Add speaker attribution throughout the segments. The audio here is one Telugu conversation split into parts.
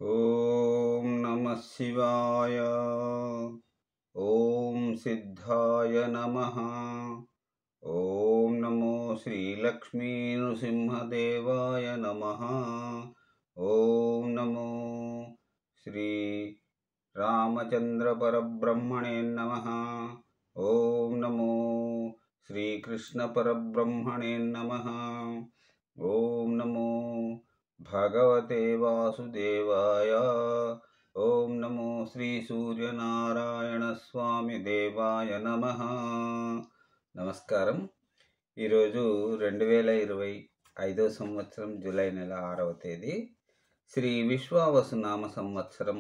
Speaker 1: ఓం నమః శివాయ. ఓం సిద్ధాయ నమః. ఓం నమో శ్రీలక్ష్మీ నృసింహదేవాయ నమః. ఓం నమో శ్రీ రామచంద్ర పరబ్రహ్మణే నమః. ఓం నమో శ్రీకృష్ణ పరబ్రహ్మణే నమః. ఓం నమో భగవతే వాసుదేవాయ. ఓం నమో శ్రీ సూర్యనారాయణ స్వామి దేవాయ నమః. నమస్కారం. ఈరోజు 2025 సంవత్సరం జూలై నెల 6వ తేదీ, శ్రీ విశ్వావసు నామ సంవత్సరం,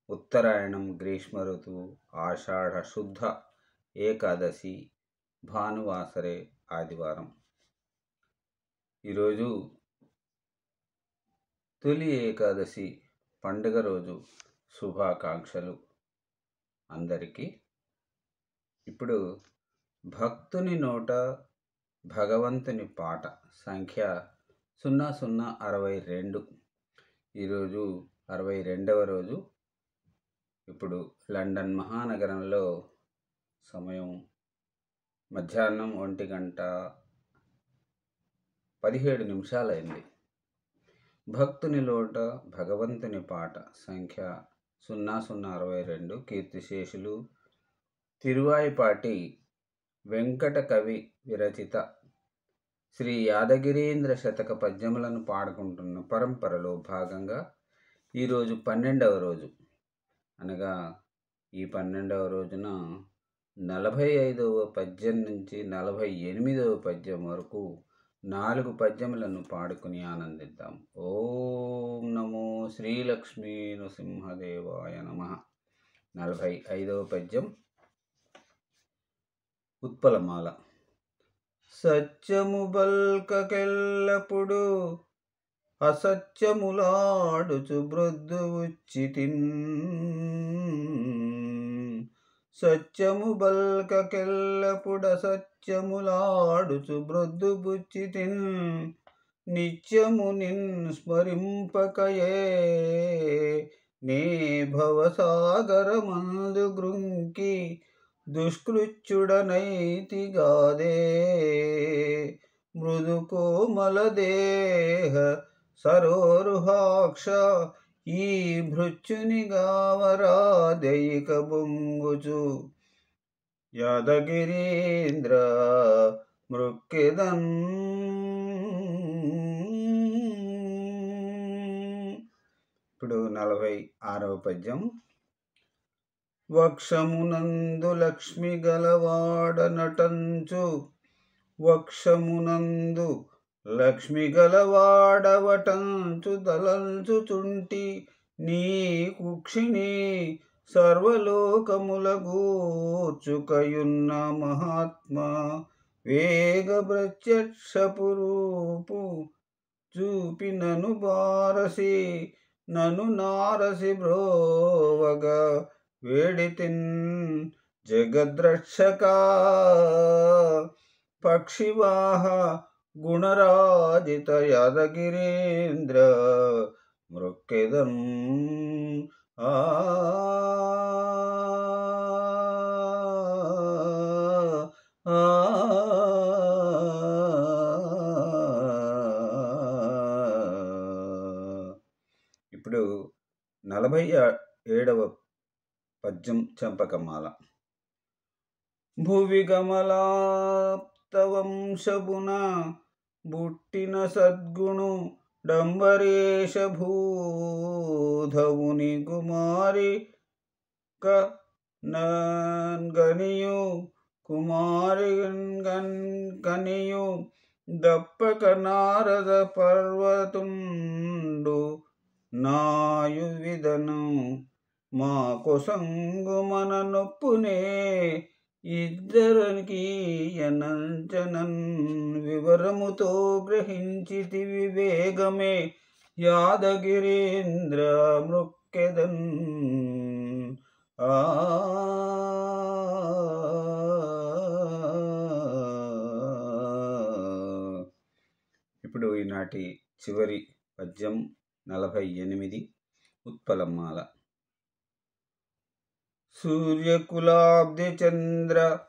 Speaker 1: ఉత్తరాయణం, గ్రీష్మ ఋతువు, ఆషాఢ శుద్ధ ఏకాదశి, భానువాసరే, ఆదివారం. ఈరోజు తొలి ఏకాదశి పండుగ రోజు. శుభాకాంక్షలు అందరికీ. ఇప్పుడు భక్తుని నోట భగవంతుని పాట సంఖ్య 0062. ఈరోజు 62వ రోజు. ఇప్పుడు లండన్ మహానగరంలో సమయం మధ్యాహ్నం 1:17 అయింది. భక్తుని లోట భగవంతుని పాట సంఖ్య 0062. కీర్తిశేషులు తిరువాయిపాటి వెంకట కవి విరచిత శ్రీ యాదగిరీంద్ర శతక పద్యములను పాడుకుంటున్న పరంపరలో భాగంగా ఈరోజు 12వ రోజు. అనగా ఈ 12వ రోజున 45వ పద్యం నుంచి 48వ పద్యం వరకు 4 పద్యములను పాడుకుని ఆనందిద్దాం. ఓం నమో శ్రీలక్ష్మీ నృసింహదేవాయ నమః. 45వ పద్యం. ఉత్పలమాల. సత్యము బల్కకెల్లప్పుడు అసత్యములాడుచు బ్రొద్దు ఉచ్చితిన్. సత్యము బల్కకెల్లప్పుడు అసత్యములాడుచు బ్రొద్దు బుచ్చితిన్. నిత్యము నిన్ స్మరింపకయే నే భవసాగరమందు గృంకి దుష్కృత్యుడనైతిగాదే. మృదు కోమల దేహ సరోరుహాక్ష ఈ భృత్యుని గావరాదైక బొంగుచు యాదగిరీంద్ర మృక్కెదన్. ఇప్పుడు 46వ పద్యం. వక్షమునందు లక్ష్మి గలవాడ నటంచు. వక్షమునందు లక్ష్మి గలవాడవటంచు దలంచుచుంటి నీ కుక్షిణి సర్వలోకముల గూర్చుకయున్న మహాత్మా. వేగ ప్రత్యక్షపు రూపు చూపి నను బారసి నను నారసి బ్రోవగా వేడితిన్. జగద్రక్షక పక్షివాహ గుణరాజిత యాదగిరీంద్ర మృక్కెదన్. ఆ ఇప్పుడు 47వ పద్యం. చంపకమాల. భువి గమలాప్తవంశబున బుట్టిన సద్గుణు డంబరేశ భూధవుని కుమారి కనియు కుమారి కనియు దప్పక నారద పర్వతుండు నాయు విధను మా కొసంగు మన నొప్పునే ఇద్దరికి యనంచనన్. వివరముతో గ్రహించితి వివేగమే యాదగిరీంద్ర మృక్కెదన్. ఆ ఇప్పుడు ఈనాటి చివరి పద్యం 48. ఉత్పలమాల. సూర్యకులాబ్ది చంద్ర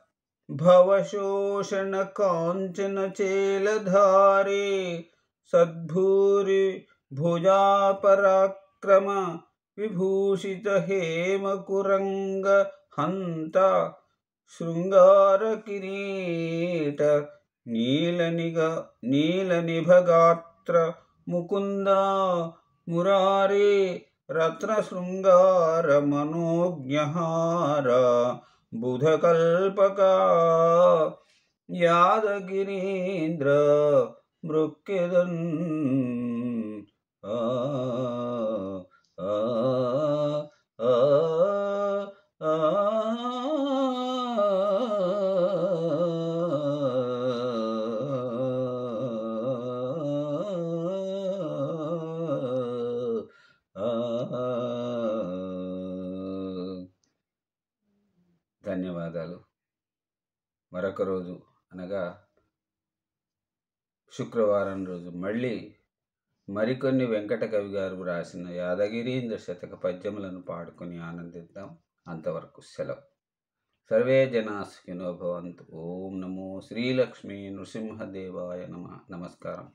Speaker 1: భవశోషణ కాంచన చేలధారే సద్భూరి భుజా పరాక్రమ విభూషిత హేమకురంగ హంత శృంగార కిరీట నీలనిభగాత్ర ముకుంద మురారే రత్న శృంగార మనోజ్ఞహార బుధకల్పక యాదగిరీంద్ర మృక్కెదన్. ధన్యవాదాలు. మరొక రోజు అనగా శుక్రవారం రోజు మళ్ళీ మరికొన్ని వెంకట కవి గారు రాసిన యాదగిరీంద్ర శతక పద్యములను పాడుకొని ఆనందిద్దాం. అంతవరకు సెలవు. సర్వే జనా సుఖినో భవంతు. ఓం నమో శ్రీలక్ష్మీ నృసింహదేవాయ నమః. నమస్కారం.